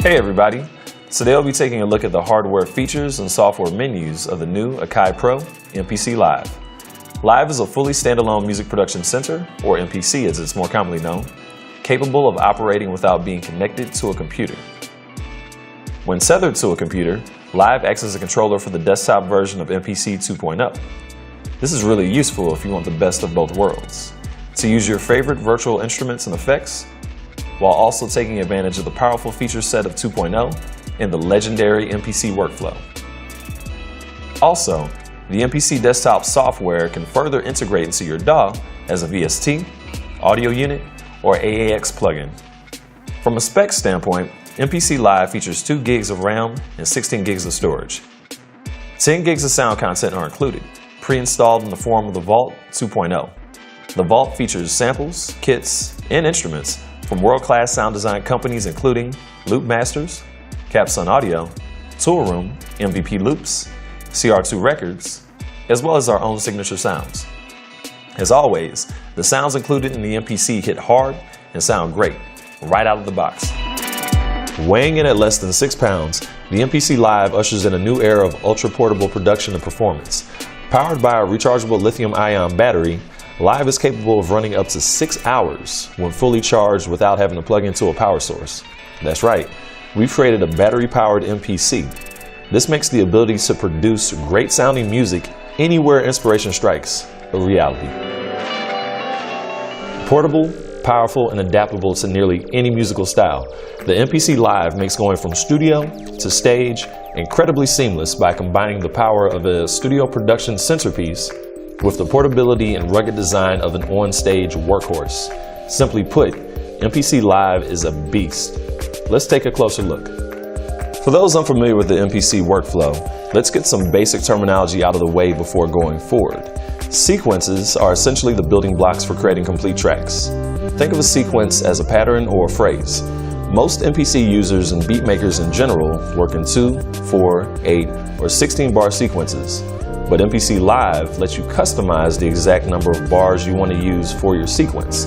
Hey everybody, today I'll be taking a look at the hardware features and software menus of the new Akai Pro MPC Live. Live is a fully standalone music production center, or MPC as it's more commonly known, capable of operating without being connected to a computer. When tethered to a computer, Live acts as a controller for the desktop version of MPC 2.0. This is really useful if you want the best of both worlds, to use your favorite virtual instruments and effects, while also taking advantage of the powerful feature set of 2.0 and the legendary MPC workflow. Also, the MPC desktop software can further integrate into your DAW as a VST, audio unit, or AAX plugin. From a spec standpoint, MPC Live features 2 gigs of RAM and 16 gigs of storage. 10 gigs of sound content are included, pre-installed in the form of the Vault 2.0. The Vault features samples, kits, and instruments from world-class sound design companies including Loop Masters, Capsun Audio, Toolroom, MVP Loops, CR2 Records, as well as our own signature sounds. As always, the sounds included in the MPC hit hard and sound great, right out of the box. Weighing in at less than 6 pounds, the MPC Live ushers in a new era of ultra-portable production and performance. Powered by a rechargeable lithium-ion battery, Live is capable of running up to 6 hours when fully charged without having to plug into a power source. That's right, we've created a battery-powered MPC. This makes the ability to produce great-sounding music anywhere inspiration strikes a reality. Portable, powerful, and adaptable to nearly any musical style, the MPC Live makes going from studio to stage incredibly seamless by combining the power of a studio production centerpiece with the portability and rugged design of an on-stage workhorse. Simply put, MPC Live is a beast. Let's take a closer look. For those unfamiliar with the MPC workflow, let's get some basic terminology out of the way before going forward. Sequences are essentially the building blocks for creating complete tracks. Think of a sequence as a pattern or a phrase. Most MPC users and beat makers in general work in 2, 4, 8, or 16 bar sequences. But MPC Live lets you customize the exact number of bars you want to use for your sequence.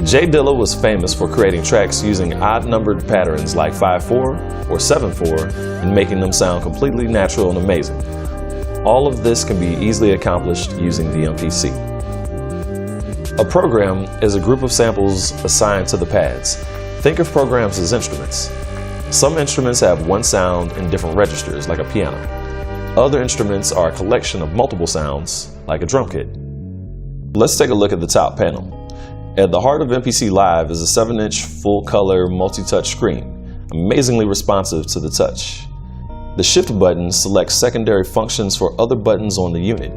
Jay Dilla was famous for creating tracks using odd-numbered patterns like 5/4 or 7/4 and making them sound completely natural and amazing. All of this can be easily accomplished using the MPC. A program is a group of samples assigned to the pads. Think of programs as instruments. Some instruments have one sound in different registers, like a piano. Other instruments are a collection of multiple sounds, like a drum kit. Let's take a look at the top panel. At the heart of MPC Live is a 7-inch full-color multi-touch screen, amazingly responsive to the touch. The Shift button selects secondary functions for other buttons on the unit,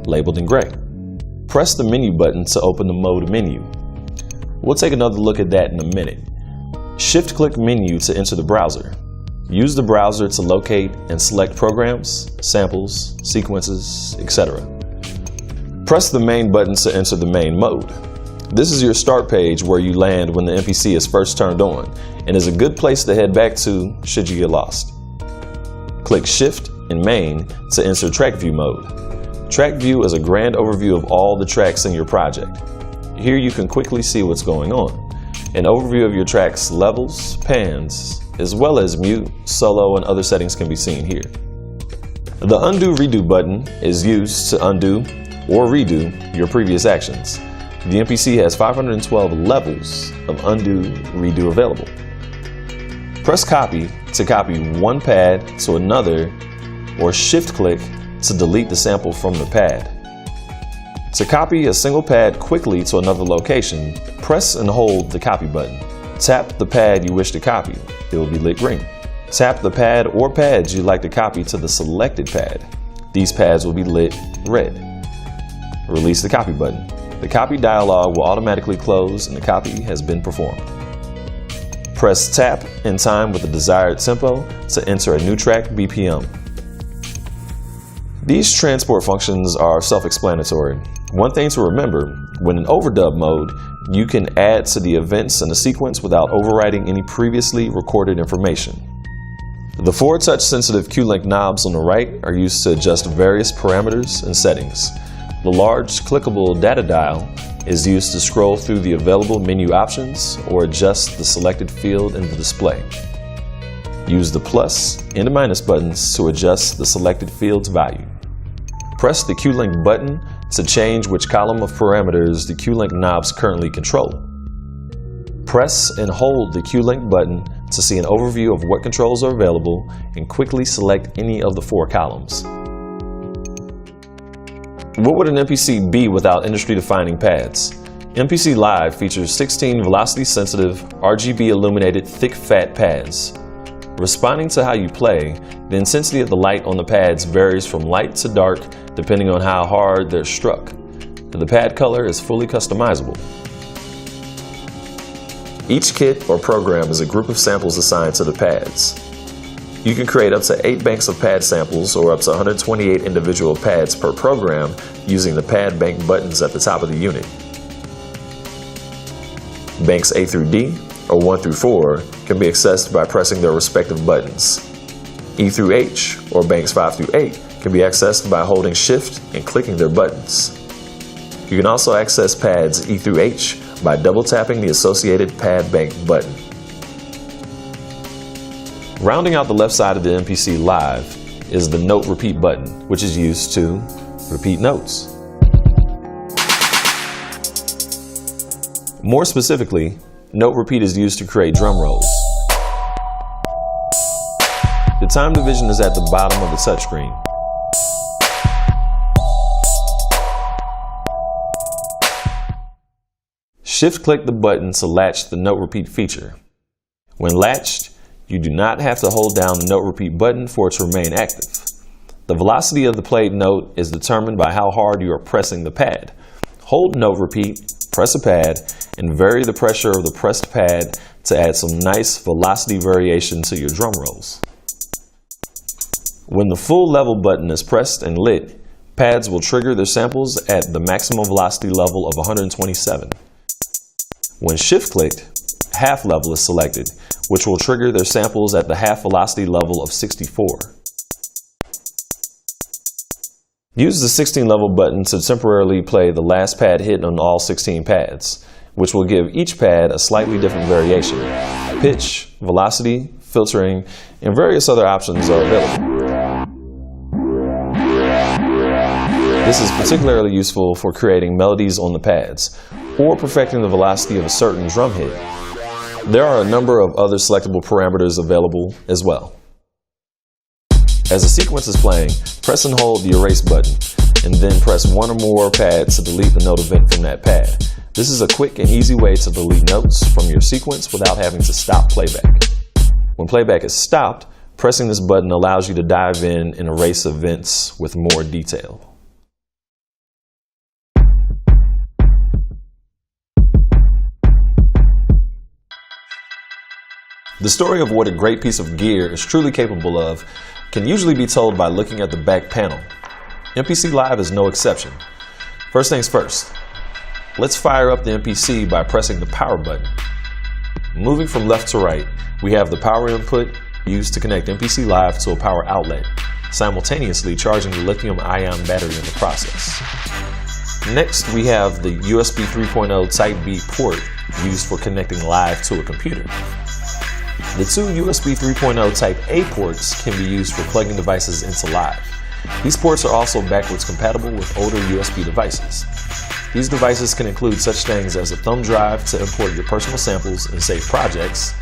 labeled in gray. Press the Menu button to open the Mode menu. We'll take another look at that in a minute. Shift-click Menu to enter the browser. Use the browser to locate and select programs, samples, sequences, etc. Press the Main button to enter the main mode. This is your start page where you land when the MPC is first turned on and is a good place to head back to should you get lost. Click Shift and Main to enter Track View mode. Track View is a grand overview of all the tracks in your project. Here you can quickly see what's going on. An overview of your track's levels, pans, as well as mute, solo, and other settings can be seen here. The Undo Redo button is used to undo or redo your previous actions. The MPC has 512 levels of undo, redo available. Press Copy to copy one pad to another, or Shift-click to delete the sample from the pad. To copy a single pad quickly to another location, press and hold the Copy button. Tap the pad you wish to copy. It will be lit green. Tap the pad or pads you'd like to copy to the selected pad. These pads will be lit red. Release the Copy button. The Copy dialog will automatically close and the copy has been performed. Press Tap in time with the desired tempo to enter a new track BPM. These transport functions are self-explanatory. One thing to remember, when in overdub mode, you can add to the events in a sequence without overwriting any previously recorded information. The 4 touch-sensitive Q-Link knobs on the right are used to adjust various parameters and settings. The large clickable data dial is used to scroll through the available menu options or adjust the selected field in the display. Use the plus and minus buttons to adjust the selected field's value. Press the Q-Link button to change which column of parameters the Q-Link knobs currently control. Press and hold the Q-Link button to see an overview of what controls are available and quickly select any of the 4 columns. What would an MPC be without industry-defining pads? MPC Live features 16 velocity-sensitive, RGB illuminated thick fat pads. Responding to how you play, the intensity of the light on the pads varies from light to dark depending on how hard they're struck. The pad color is fully customizable. Each kit or program is a group of samples assigned to the pads. You can create up to 8 banks of pad samples or up to 128 individual pads per program using the pad bank buttons at the top of the unit. Banks A through D, or 1 through 4, can be accessed by pressing their respective buttons. E through H, or banks 5 through 8, can be accessed by holding Shift and clicking their buttons. You can also access pads E through H by double tapping the associated pad bank button. Rounding out the left side of the MPC Live is the Note Repeat button, which is used to repeat notes. More specifically, Note Repeat is used to create drum rolls. The time division is at the bottom of the touchscreen. Shift-click the button to latch the Note Repeat feature. When latched, you do not have to hold down the Note Repeat button for it to remain active. The velocity of the played note is determined by how hard you are pressing the pad. Hold Note Repeat, press a pad, and vary the pressure of the pressed pad to add some nice velocity variation to your drum rolls. When the full level button is pressed and lit, pads will trigger their samples at the maximum velocity level of 127. When shift-clicked, half level is selected, which will trigger their samples at the half velocity level of 64. Use the 16 level button to temporarily play the last pad hit on all 16 pads, which will give each pad a slightly different variation. Pitch, velocity, filtering, and various other options are available. This is particularly useful for creating melodies on the pads, or perfecting the velocity of a certain drum hit. There are a number of other selectable parameters available as well. As a sequence is playing, press and hold the erase button, and then press one or more pads to delete the note event from that pad. This is a quick and easy way to delete notes from your sequence without having to stop playback. When playback is stopped, pressing this button allows you to dive in and erase events with more detail. The story of what a great piece of gear is truly capable of can usually be told by looking at the back panel. MPC Live is no exception. First things first, let's fire up the MPC by pressing the power button. Moving from left to right, we have the power input used to connect MPC Live to a power outlet, simultaneously charging the lithium-ion battery in the process. Next, we have the USB 3.0 Type B port used for connecting Live to a computer. The two USB 3.0 Type A ports can be used for plugging devices into Live. These ports are also backwards compatible with older USB devices. These devices can include such things as a thumb drive to import your personal samples and save projects,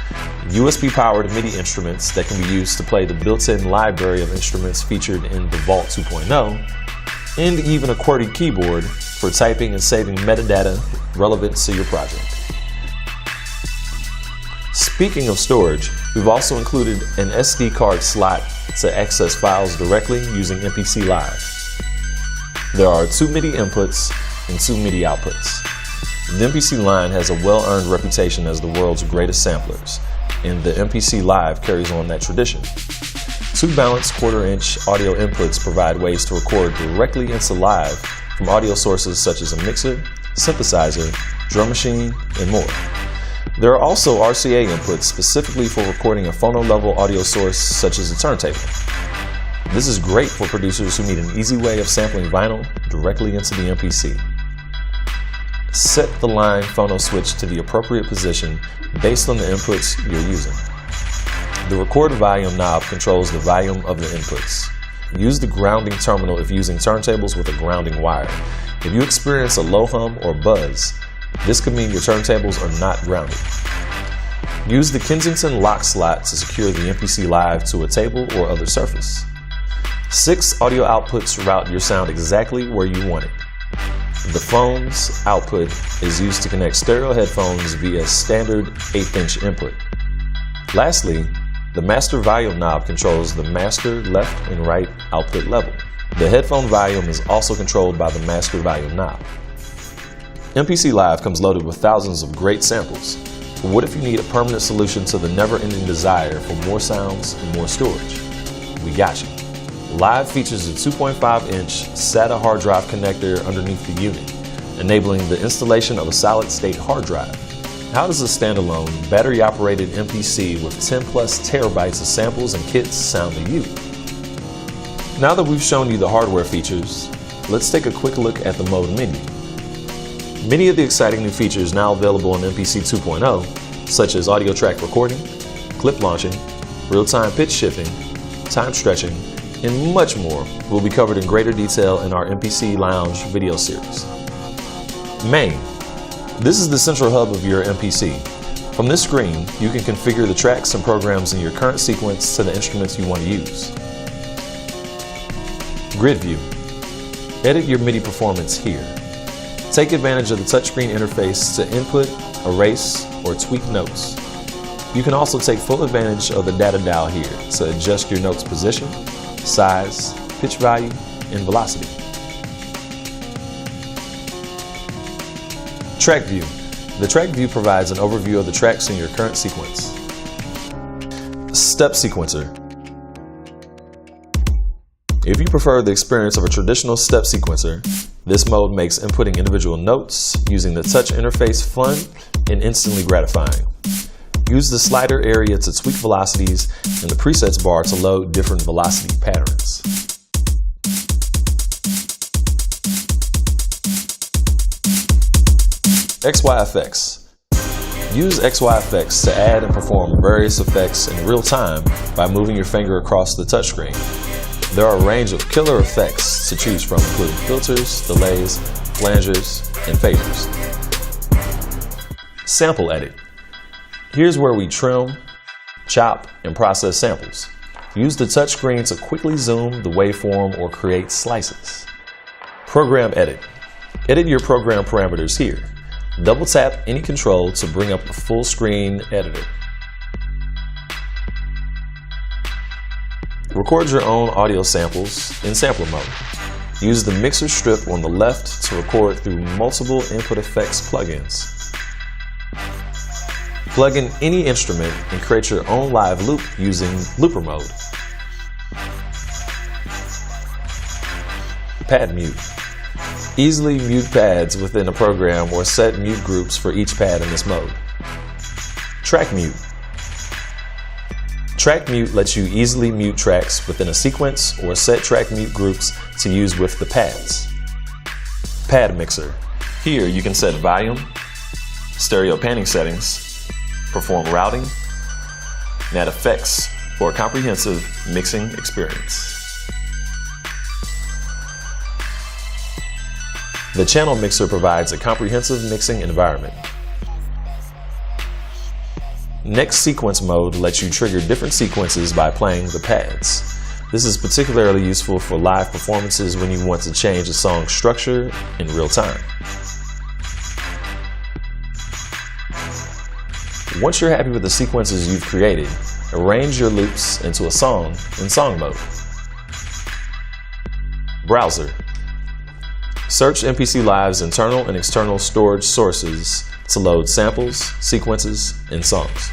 USB-powered MIDI instruments that can be used to play the built-in library of instruments featured in the Vault 2.0, and even a QWERTY keyboard for typing and saving metadata relevant to your project. Speaking of storage, we've also included an SD card slot to access files directly using MPC Live. There are 2 MIDI inputs and 2 MIDI outputs. The MPC line has a well-earned reputation as the world's greatest samplers, and the MPC Live carries on that tradition. 2 balanced 1/4-inch audio inputs provide ways to record directly into Live from audio sources such as a mixer, synthesizer, drum machine, and more. There are also RCA inputs specifically for recording a phono-level audio source such as a turntable. This is great for producers who need an easy way of sampling vinyl directly into the MPC. Set the line phono switch to the appropriate position based on the inputs you're using. The record volume knob controls the volume of the inputs. Use the grounding terminal if using turntables with a grounding wire. If you experience a low hum or buzz, this could mean your turntables are not grounded. Use the Kensington lock slot to secure the MPC Live to a table or other surface. 6 audio outputs route your sound exactly where you want it. The phone's output is used to connect stereo headphones via standard 1/8" input. Lastly, the master volume knob controls the master left and right output level. The headphone volume is also controlled by the master volume knob. MPC Live comes loaded with thousands of great samples. But what if you need a permanent solution to the never-ending desire for more sounds and more storage? We got you. Live features a 2.5-inch SATA hard drive connector underneath the unit, enabling the installation of a solid-state hard drive. How does a standalone, battery-operated MPC with 10+ terabytes of samples and kits sound to you? Now that we've shown you the hardware features, let's take a quick look at the mode menu. Many of the exciting new features now available in MPC 2.0, such as audio track recording, clip launching, real-time pitch shifting, time stretching, and much more will be covered in greater detail in our MPC Lounge video series. Main. This is the central hub of your MPC. From this screen, you can configure the tracks and programs in your current sequence to the instruments you want to use. Grid view. Edit your MIDI performance here. Take advantage of the touchscreen interface to input, erase, or tweak notes. You can also take full advantage of the data dial here to adjust your note's position, size, pitch value, and velocity. Track view. The track view provides an overview of the tracks in your current sequence. Step sequencer. If you prefer the experience of a traditional step sequencer, this mode makes inputting individual notes using the touch interface fun and instantly gratifying. Use the slider area to tweak velocities and the presets bar to load different velocity patterns. XY effects. Use XY effects to add and perform various effects in real time by moving your finger across the touchscreen. There are a range of killer effects to choose from, including filters, delays, flangers, and faders. Sample edit. Here's where we trim, chop, and process samples. Use the touchscreen to quickly zoom the waveform or create slices. Program edit. Edit your program parameters here. Double tap any control to bring up the full screen editor. Record your own audio samples in sampler mode. Use the mixer strip on the left to record through multiple input effects plugins. Plug in any instrument and create your own live loop using looper mode. Pad mute. Easily mute pads within a program or set mute groups for each pad in this mode. Track mute. Track mute lets you easily mute tracks within a sequence or set track mute groups to use with the pads. Pad mixer. Here you can set volume, stereo panning settings, perform routing, and add effects for a comprehensive mixing experience. The channel mixer provides a comprehensive mixing environment. Next sequence mode lets you trigger different sequences by playing the pads. This is particularly useful for live performances when you want to change a song's structure in real time. Once you're happy with the sequences you've created, arrange your loops into a song in song mode. Browser. Search MPC Live's internal and external storage sources to load samples, sequences, and songs.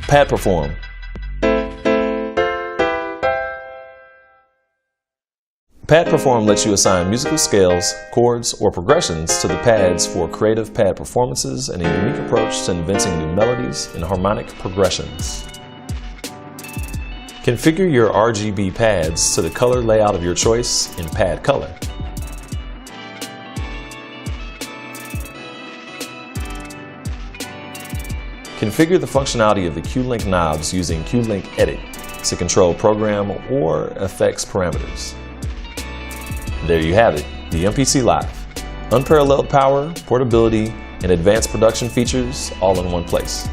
Pad perform. Pad perform lets you assign musical scales, chords, or progressions to the pads for creative pad performances and a unique approach to inventing new melodies and harmonic progressions. Configure your RGB pads to the color layout of your choice in Pad Color. Configure the functionality of the Q-Link knobs using Q-Link Edit to control program or effects parameters. There you have it, the MPC Live. Unparalleled power, portability, and advanced production features all in one place.